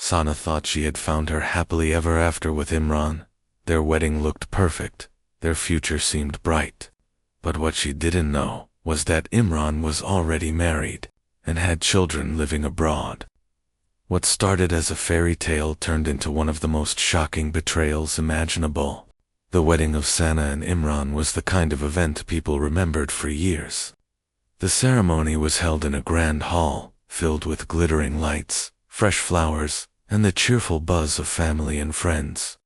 Sana thought she had found her happily ever after with Imran. Their wedding looked perfect, their future seemed bright. But what she didn't know was that Imran was already married and had children living abroad. What started as a fairy tale turned into one of the most shocking betrayals imaginable. The wedding of Sana and Imran was the kind of event people remembered for years. The ceremony was held in a grand hall, filled with glittering lights, fresh flowers, and the cheerful buzz of family and friends.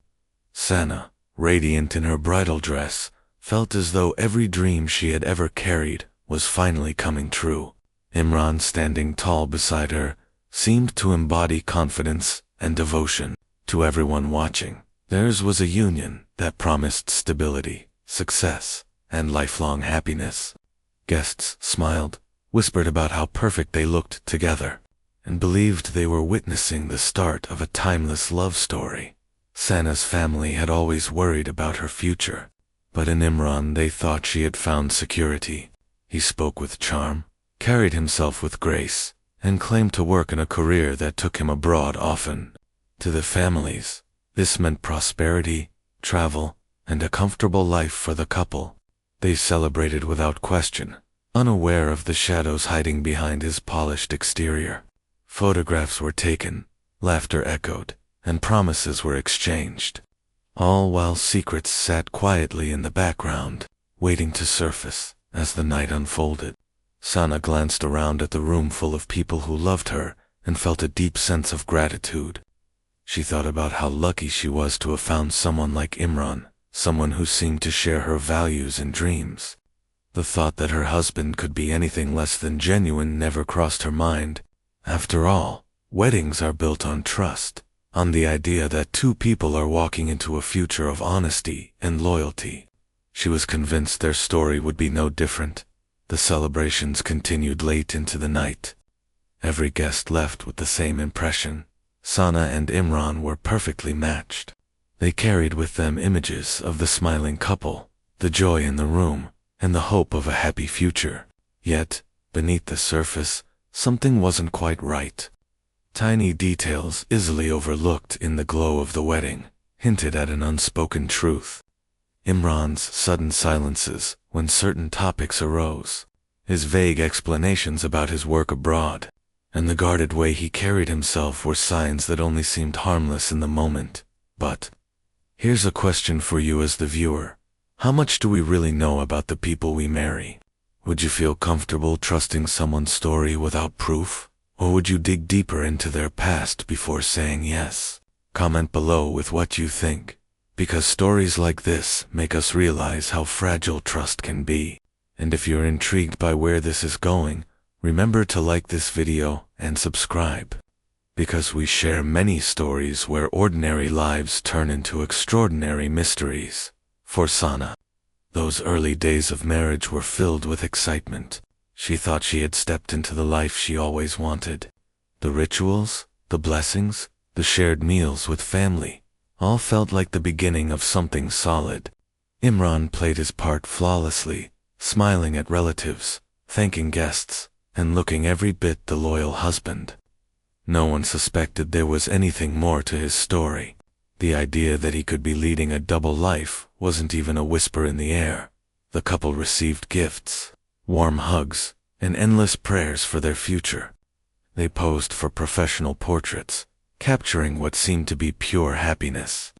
Sana, radiant in her bridal dress, felt as though every dream she had ever carried was finally coming true. Imran, standing tall beside her, seemed to embody confidence and devotion. To everyone watching, theirs was a union that promised stability, success, and lifelong happiness. Guests smiled, whispered about how perfect they looked together, and believed they were witnessing the start of a timeless love story. Sana's family had always worried about her future, but in Imran they thought she had found security. He spoke with charm, carried himself with grace, and claimed to work in a career that took him abroad often. To the families, this meant prosperity, travel, and a comfortable life for the couple. They celebrated without question, unaware of the shadows hiding behind his polished exterior. Photographs were taken, laughter echoed, and promises were exchanged, all while secrets sat quietly in the background, waiting to surface as the night unfolded. Sana glanced around at the room full of people who loved her and felt a deep sense of gratitude. She thought about how lucky she was to have found someone like Imran, someone who seemed to share her values and dreams. The thought that her husband could be anything less than genuine never crossed her mind. After all, weddings are built on trust, on the idea that two people are walking into a future of honesty and loyalty. She was convinced their story would be no different. The celebrations continued late into the night. Every guest left with the same impression. Sana and Imran were perfectly matched. They carried with them images of the smiling couple, the joy in the room, and the hope of a happy future. Yet, beneath the surface, something wasn't quite right. Tiny details easily overlooked in the glow of the wedding hinted at an unspoken truth. Imran's sudden silences when certain topics arose, his vague explanations about his work abroad, and the guarded way he carried himself were signs that only seemed harmless in the moment. But here's a question for you as the viewer. How much do we really know about the people we marry? Would you feel comfortable trusting someone's story without proof? Or would you dig deeper into their past before saying yes? Comment below with what you think, because stories like this make us realize how fragile trust can be. And if you're intrigued by where this is going, remember to like this video and subscribe, because we share many stories where ordinary lives turn into extraordinary mysteries. For Sana, those early days of marriage were filled with excitement. She thought she had stepped into the life she always wanted. The rituals, the blessings, the shared meals with family, all felt like the beginning of something solid. Imran played his part flawlessly, smiling at relatives, thanking guests, and looking every bit the loyal husband. No one suspected there was anything more to his story. The idea that he could be leading a double life wasn't even a whisper in the air. The couple received gifts, warm hugs, and endless prayers for their future. They posed for professional portraits, capturing what seemed to be pure happiness.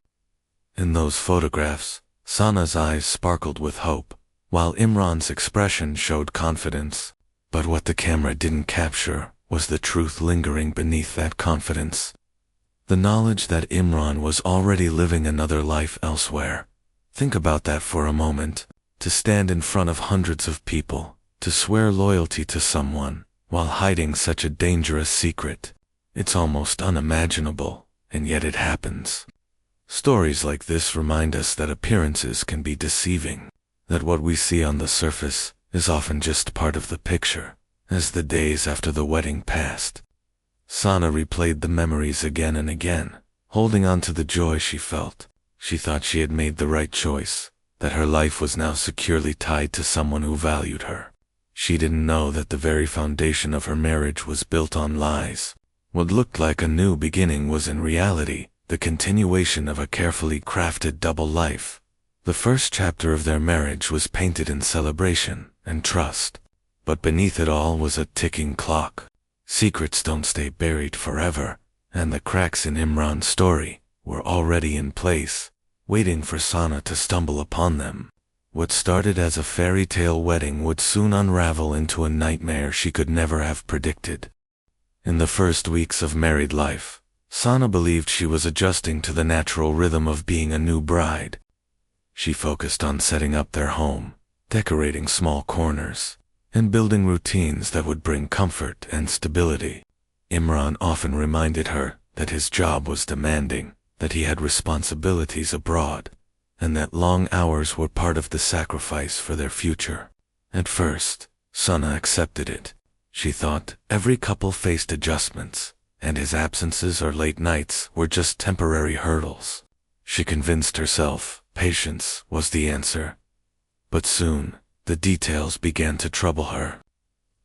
In those photographs, Sana's eyes sparkled with hope, while Imran's expression showed confidence. But what the camera didn't capture was the truth lingering beneath that confidence. The knowledge that Imran was already living another life elsewhere. Think about that for a moment. To stand in front of hundreds of people, to swear loyalty to someone, while hiding such a dangerous secret. It's almost unimaginable, and yet it happens. Stories like this remind us that appearances can be deceiving, that what we see on the surface is often just part of the picture. As the days after the wedding passed, Sana replayed the memories again and again, holding on to the joy she felt. She thought she had made the right choice, that her life was now securely tied to someone who valued her. She didn't know that the very foundation of her marriage was built on lies, What looked like a new beginning was in reality the continuation of a carefully crafted double life. The first chapter of their marriage was painted in celebration and trust, but beneath it all was a ticking clock. Secrets don't stay buried forever, and the cracks in Imran's story were already in place, waiting for Sana to stumble upon them. What started as a fairy tale wedding would soon unravel into a nightmare she could never have predicted. In the first weeks of married life, Sana believed she was adjusting to the natural rhythm of being a new bride. She focused on setting up their home, decorating small corners, and building routines that would bring comfort and stability. Imran often reminded her that his job was demanding, that he had responsibilities abroad, and that long hours were part of the sacrifice for their future. At first, Sana accepted it. She thought every couple faced adjustments, and his absences or late nights were just temporary hurdles. She convinced herself patience was the answer. But soon, the details began to trouble her.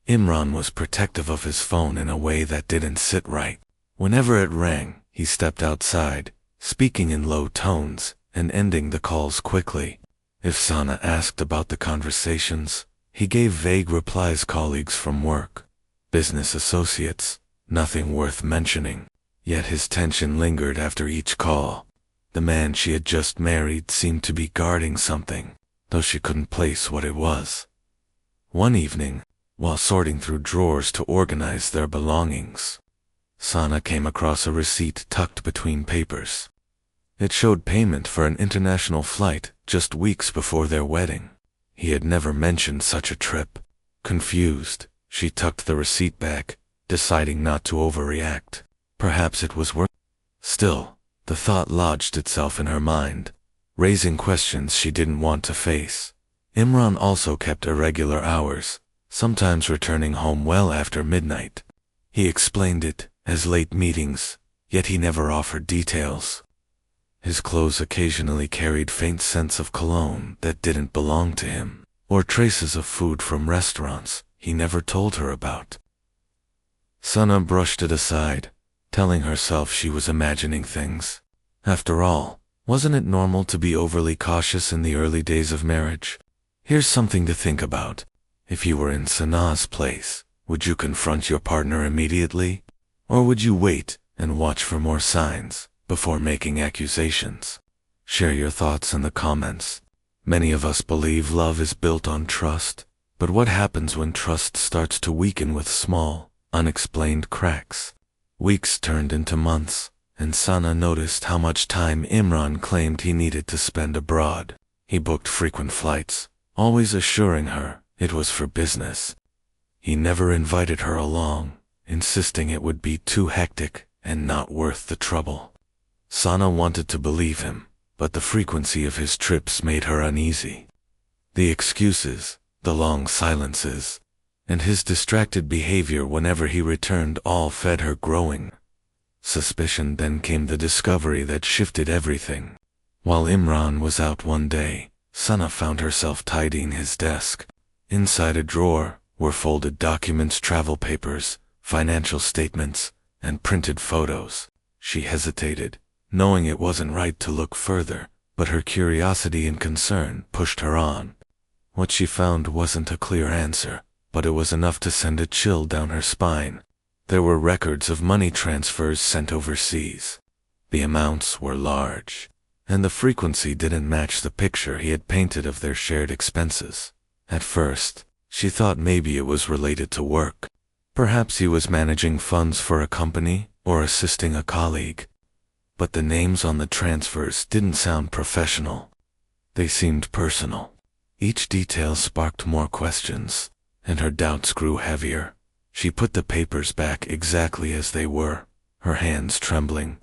Imran was protective of his phone in a way that didn't sit right. Whenever it rang, he stepped outside, speaking in low tones and ending the calls quickly. If Sana asked about the conversations, he gave vague replies. Colleagues from work, business associates, nothing worth mentioning. Yet his tension lingered after each call. The man she had just married seemed to be guarding something, though she couldn't place what it was. One evening, while sorting through drawers to organize their belongings, Sana came across a receipt tucked between papers. It showed payment for an international flight just weeks before their wedding. He had never mentioned such a trip. Confused, she tucked the receipt back, deciding not to overreact. Perhaps it was worth. Still, the thought lodged itself in her mind, raising questions she didn't want to face. Imran also kept irregular hours, sometimes returning home well after midnight. He explained it as late meetings, yet he never offered details. His clothes occasionally carried faint scents of cologne that didn't belong to him, or traces of food from restaurants he never told her about. Sana brushed it aside, telling herself she was imagining things. After all, wasn't it normal to be overly cautious in the early days of marriage? Here's something to think about. If you were in Sana's place, would you confront your partner immediately? Or would you wait and watch for more signs before making accusations? Share your thoughts in the comments. Many of us believe love is built on trust, but what happens when trust starts to weaken with small, unexplained cracks? Weeks turned into months, and Sana noticed how much time Imran claimed he needed to spend abroad. He booked frequent flights, always assuring her it was for business. He never invited her along, insisting it would be too hectic and not worth the trouble. Sana wanted to believe him, but the frequency of his trips made her uneasy. The excuses, the long silences, and his distracted behavior whenever he returned all fed her growing suspicion. Then came the discovery that shifted everything. While Imran was out one day, Sana found herself tidying his desk. Inside a drawer were folded documents, travel papers, financial statements, and printed photos. She hesitated, knowing it wasn't right to look further, but her curiosity and concern pushed her on. What she found wasn't a clear answer, but it was enough to send a chill down her spine. There were records of money transfers sent overseas. The amounts were large, and the frequency didn't match the picture he had painted of their shared expenses. At first, she thought maybe it was related to work. Perhaps he was managing funds for a company or assisting a colleague. But the names on the transfers didn't sound professional. They seemed personal. Each detail sparked more questions, and her doubts grew heavier. She put the papers back exactly as they were, her hands trembling.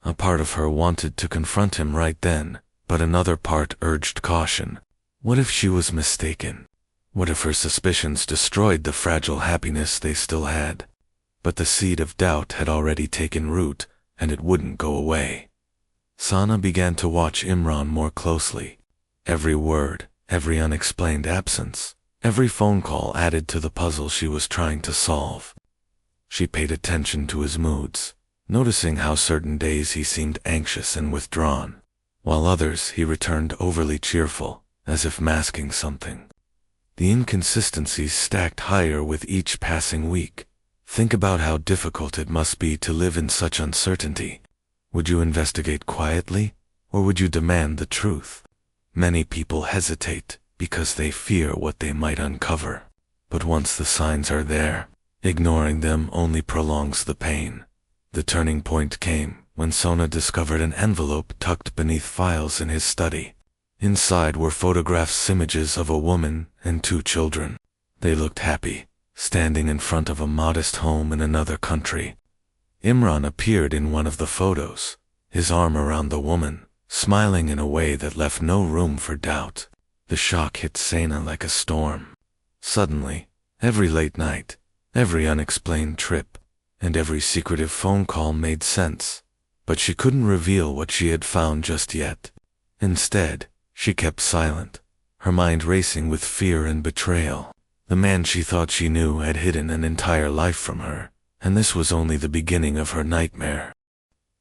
A part of her wanted to confront him right then, but another part urged caution. What if she was mistaken? What if her suspicions destroyed the fragile happiness they still had? But the seed of doubt had already taken root, and it wouldn't go away. Sana began to watch Imran more closely. Every word, every unexplained absence, every phone call added to the puzzle she was trying to solve. She paid attention to his moods, noticing how certain days he seemed anxious and withdrawn, while others he returned overly cheerful, as if masking something. The inconsistencies stacked higher with each passing week. Think about how difficult it must be to live in such uncertainty. Would you investigate quietly, or would you demand the truth? Many people hesitate because they fear what they might uncover. But once the signs are there, ignoring them only prolongs the pain. The turning point came when Sona discovered an envelope tucked beneath files in his study. Inside were photographs, images of a woman and 2 children. They looked happy, standing in front of a modest home in another country. Imran appeared in one of the photos, his arm around the woman, smiling in a way that left no room for doubt. The shock hit Sana like a storm. Suddenly, every late night, every unexplained trip, and every secretive phone call made sense. But she couldn't reveal what she had found just yet. Instead, she kept silent, her mind racing with fear and betrayal. The man she thought she knew had hidden an entire life from her, and this was only the beginning of her nightmare.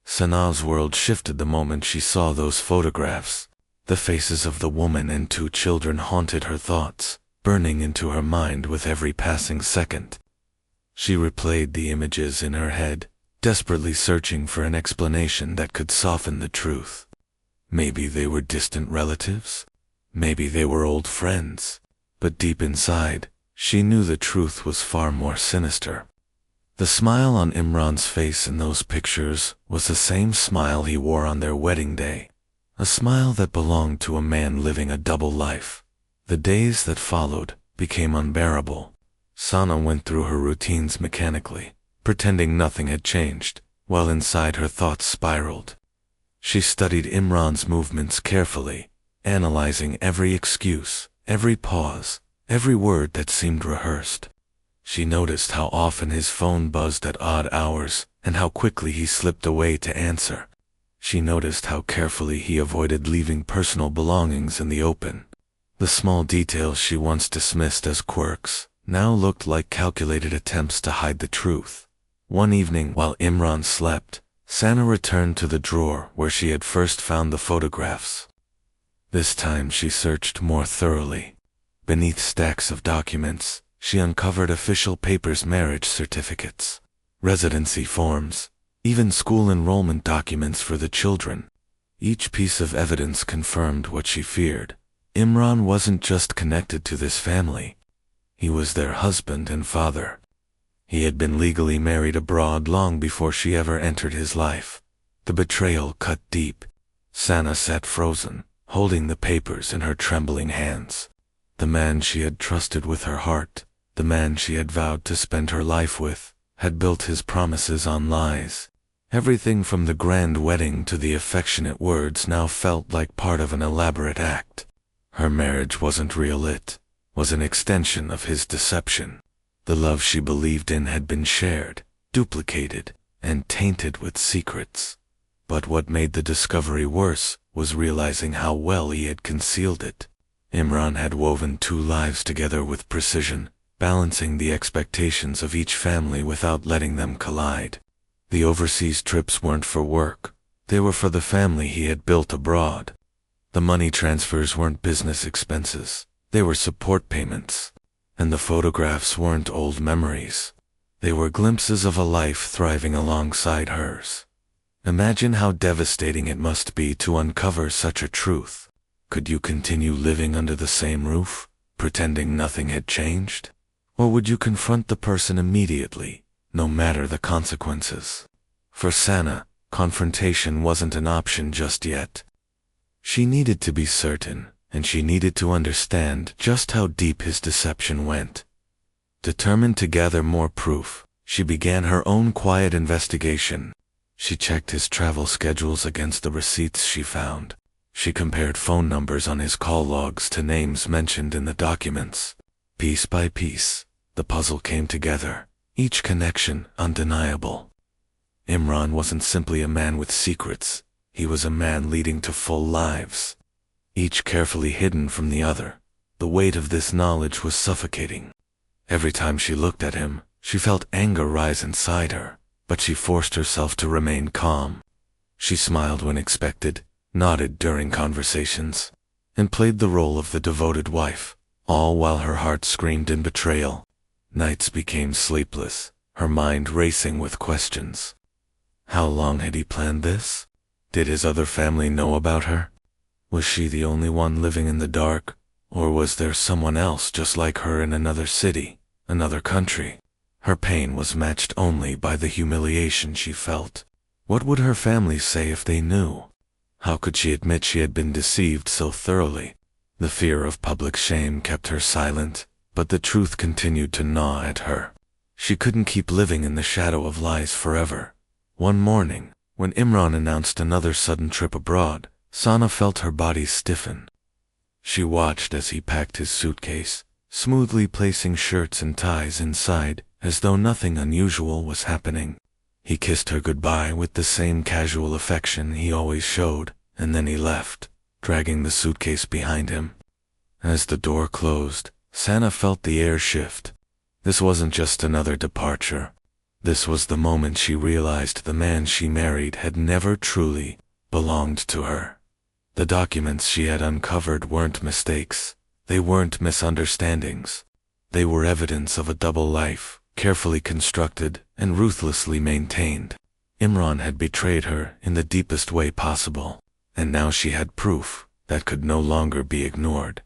Sana's world shifted the moment she saw those photographs. The faces of the woman and 2 children haunted her thoughts, burning into her mind with every passing second. She replayed the images in her head, desperately searching for an explanation that could soften the truth. Maybe they were distant relatives? Maybe they were old friends? But deep inside, she knew the truth was far more sinister. The smile on Imran's face in those pictures was the same smile he wore on their wedding day, a smile that belonged to a man living a double life. The days that followed became unbearable. Sana went through her routines mechanically, pretending nothing had changed, while inside her thoughts spiraled. She studied Imran's movements carefully, analyzing every excuse, every pause, every word that seemed rehearsed. She noticed how often his phone buzzed at odd hours, and how quickly he slipped away to answer. She noticed how carefully he avoided leaving personal belongings in the open. The small details she once dismissed as quirks now looked like calculated attempts to hide the truth. One evening while Imran slept, Sana returned to the drawer where she had first found the photographs. This time she searched more thoroughly. Beneath stacks of documents, she uncovered official papers, marriage certificates, residency forms, even school enrollment documents for the children. Each piece of evidence confirmed what she feared. Imran wasn't just connected to this family. He was their husband and father. He had been legally married abroad long before she ever entered his life. The betrayal cut deep. Sana sat frozen, holding the papers in her trembling hands. The man she had trusted with her heart, the man she had vowed to spend her life with, had built his promises on lies. Everything from the grand wedding to the affectionate words now felt like part of an elaborate act. Her marriage wasn't real, it was an extension of his deception. The love she believed in had been shared, duplicated, and tainted with secrets. But what made the discovery worse was realizing how well he had concealed it. Imran had woven 2 lives together with precision, balancing the expectations of each family without letting them collide. The overseas trips weren't for work, they were for the family he had built abroad. The money transfers weren't business expenses, they were support payments. And the photographs weren't old memories, they were glimpses of a life thriving alongside hers. Imagine how devastating it must be to uncover such a truth. Could you continue living under the same roof, pretending nothing had changed? Or would you confront the person immediately, no matter the consequences? For Sana, confrontation wasn't an option just yet. She needed to be certain, and she needed to understand just how deep his deception went. Determined to gather more proof, she began her own quiet investigation. She checked his travel schedules against the receipts she found. She compared phone numbers on his call logs to names mentioned in the documents. Piece by piece, the puzzle came together, each connection undeniable. Imran wasn't simply a man with secrets, he was a man leading to full lives, each carefully hidden from the other. The weight of this knowledge was suffocating. Every time she looked at him, She felt anger rise inside her, but she forced herself to remain calm. She smiled when expected, nodded during conversations, and played the role of the devoted wife, all while her heart screamed in betrayal. Nights became sleepless, her mind racing with questions. How long had he planned this? Did his other family know about her? Was she the only one living in the dark, or was there someone else just like her in another city, another country? Her pain was matched only by the humiliation she felt. What would her family say if they knew? How could she admit she had been deceived so thoroughly? The fear of public shame kept her silent, but the truth continued to gnaw at her. She couldn't keep living in the shadow of lies forever. One morning, when Imran announced another sudden trip abroad, Sana felt her body stiffen. She watched as he packed his suitcase, smoothly placing shirts and ties inside, as though nothing unusual was happening. He kissed her goodbye with the same casual affection he always showed, and then he left, dragging the suitcase behind him. As the door closed, Sana felt the air shift. This wasn't just another departure. This was the moment she realized the man she married had never truly belonged to her. The documents she had uncovered weren't mistakes. They weren't misunderstandings. They were evidence of a double life, carefully constructed and ruthlessly maintained. Imran had betrayed her in the deepest way possible, and now she had proof that could no longer be ignored.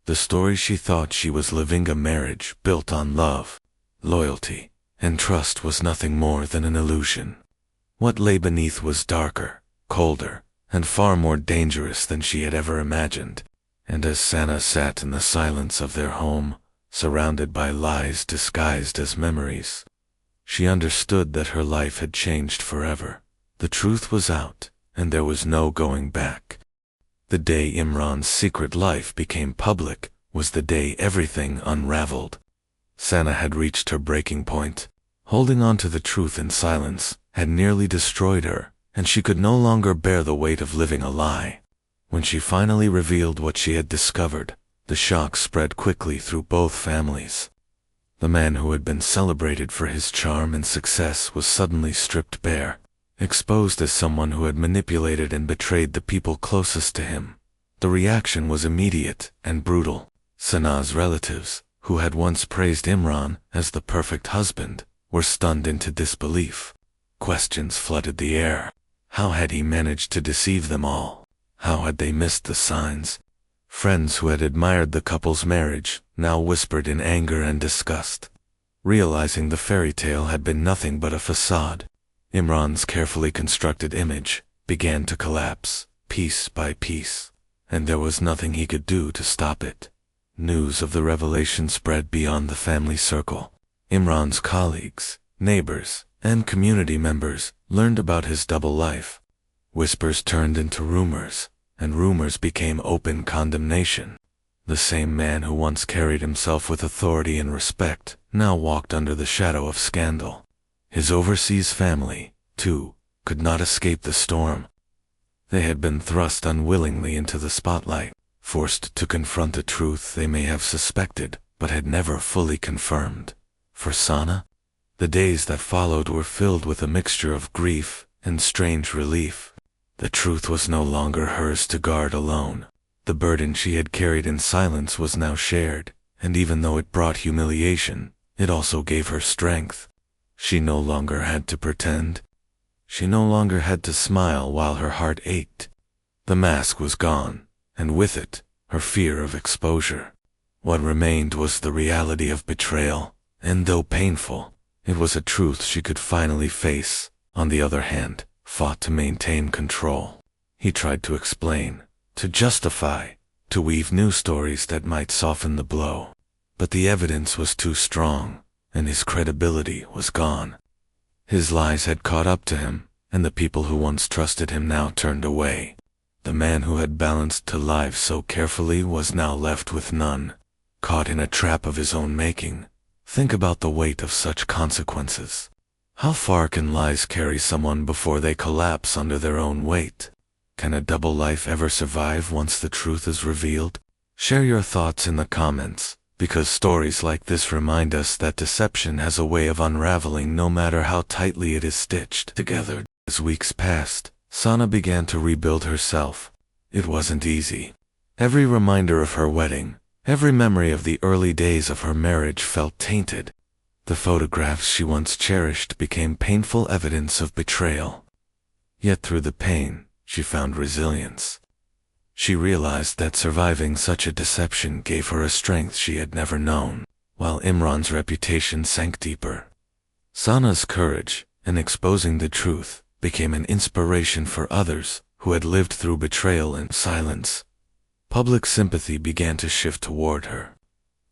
The story she thought she was living, a marriage built on love, loyalty, and trust, was nothing more than an illusion. What lay beneath was darker, colder, and far more dangerous than she had ever imagined. And as Sana sat in the silence of their home, surrounded by lies disguised as memories, she understood that her life had changed forever. The truth was out, and there was no going back. The day Imran's secret life became public was the day everything unraveled. Sana had reached her breaking point. Holding on to the truth in silence had nearly destroyed her, and she could no longer bear the weight of living a lie. When she finally revealed what she had discovered, the shock spread quickly through both families. The man who had been celebrated for his charm and success was suddenly stripped bare, exposed as someone who had manipulated and betrayed the people closest to him. The reaction was immediate and brutal. Sana's relatives, who had once praised Imran as the perfect husband, were stunned into disbelief. Questions flooded the air. How had he managed to deceive them all? How had they missed the signs? Friends who had admired the couple's marriage now whispered in anger and disgust, realizing the fairy tale had been nothing but a facade. Imran's carefully constructed image began to collapse, piece by piece, and there was nothing he could do to stop it. News of the revelation spread beyond the family circle. Imran's colleagues, neighbors, and community members learned about his double life. Whispers turned into rumors, and rumors became open condemnation. The same man who once carried himself with authority and respect now walked under the shadow of scandal. His overseas family, too, could not escape the storm. They had been thrust unwillingly into the spotlight, forced to confront a truth they may have suspected but had never fully confirmed. For Sana, the days that followed were filled with a mixture of grief and strange relief. The truth was no longer hers to guard alone. The burden she had carried in silence was now shared, and even though it brought humiliation, it also gave her strength. She no longer had to pretend. She no longer had to smile while her heart ached. The mask was gone, and with it, her fear of exposure. What remained was the reality of betrayal, and though painful, it was a truth she could finally face. On the other hand, fought to maintain control. He tried to explain, to justify, to weave new stories that might soften the blow. But the evidence was too strong, and his credibility was gone. His lies had caught up to him, and the people who once trusted him now turned away. The man who had balanced two lives so carefully was now left with none, caught in a trap of his own making. Think about the weight of such consequences. How far can lies carry someone before they collapse under their own weight? Can a double life ever survive once the truth is revealed? Share your thoughts in the comments, because stories like this remind us that deception has a way of unraveling no matter how tightly it is stitched together. As weeks passed, Sana began to rebuild herself. It wasn't easy. Every reminder of her wedding, every memory of the early days of her marriage felt tainted. The photographs she once cherished became painful evidence of betrayal. Yet through the pain, she found resilience. She realized that surviving such a deception gave her a strength she had never known, while Imran's reputation sank deeper. Sana's courage, in exposing the truth, became an inspiration for others who had lived through betrayal in silence. Public sympathy began to shift toward her.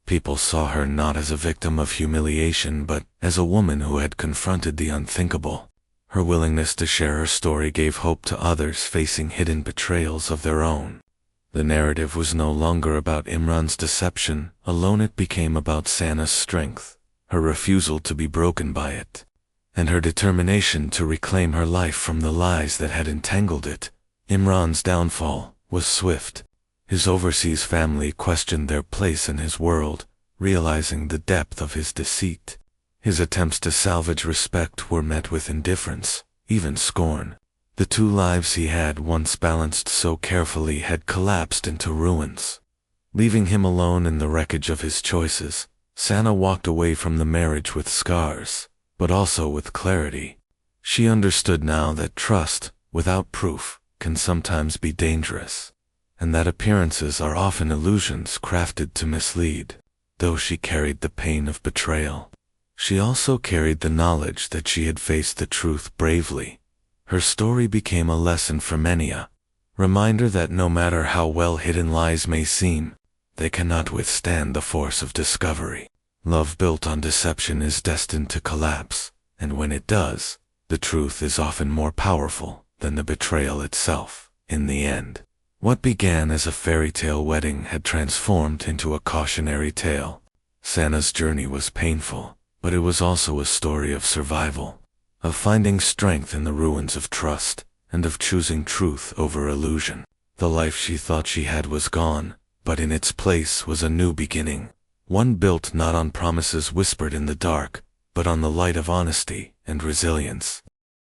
People saw her not as a victim of humiliation but as a woman who had confronted the unthinkable. Her willingness to share her story gave hope to others facing hidden betrayals of their own. The narrative was no longer about Imran's deception alone, it became about Sana's strength, her refusal to be broken by it, and her determination to reclaim her life from the lies that had entangled it. Imran's downfall was swift. His overseas family questioned their place in his world, realizing the depth of his deceit. His attempts to salvage respect were met with indifference, even scorn. The two lives he had once balanced so carefully had collapsed into ruins. Leaving him alone in the wreckage of his choices, Sana walked away from the marriage with scars, but also with clarity. She understood now that trust, without proof, can sometimes be dangerous, and that appearances are often illusions crafted to mislead. Though she carried the pain of betrayal, she also carried the knowledge that she had faced the truth bravely. Her story became a lesson for many, a reminder that no matter how well hidden lies may seem, they cannot withstand the force of discovery. Love built on deception is destined to collapse, and when it does, the truth is often more powerful than the betrayal itself. In the end, what began as a fairy tale wedding had transformed into a cautionary tale. Sana's journey was painful, but it was also a story of survival, of finding strength in the ruins of trust, and of choosing truth over illusion. The life she thought she had was gone, but in its place was a new beginning, one built not on promises whispered in the dark, but on the light of honesty and resilience.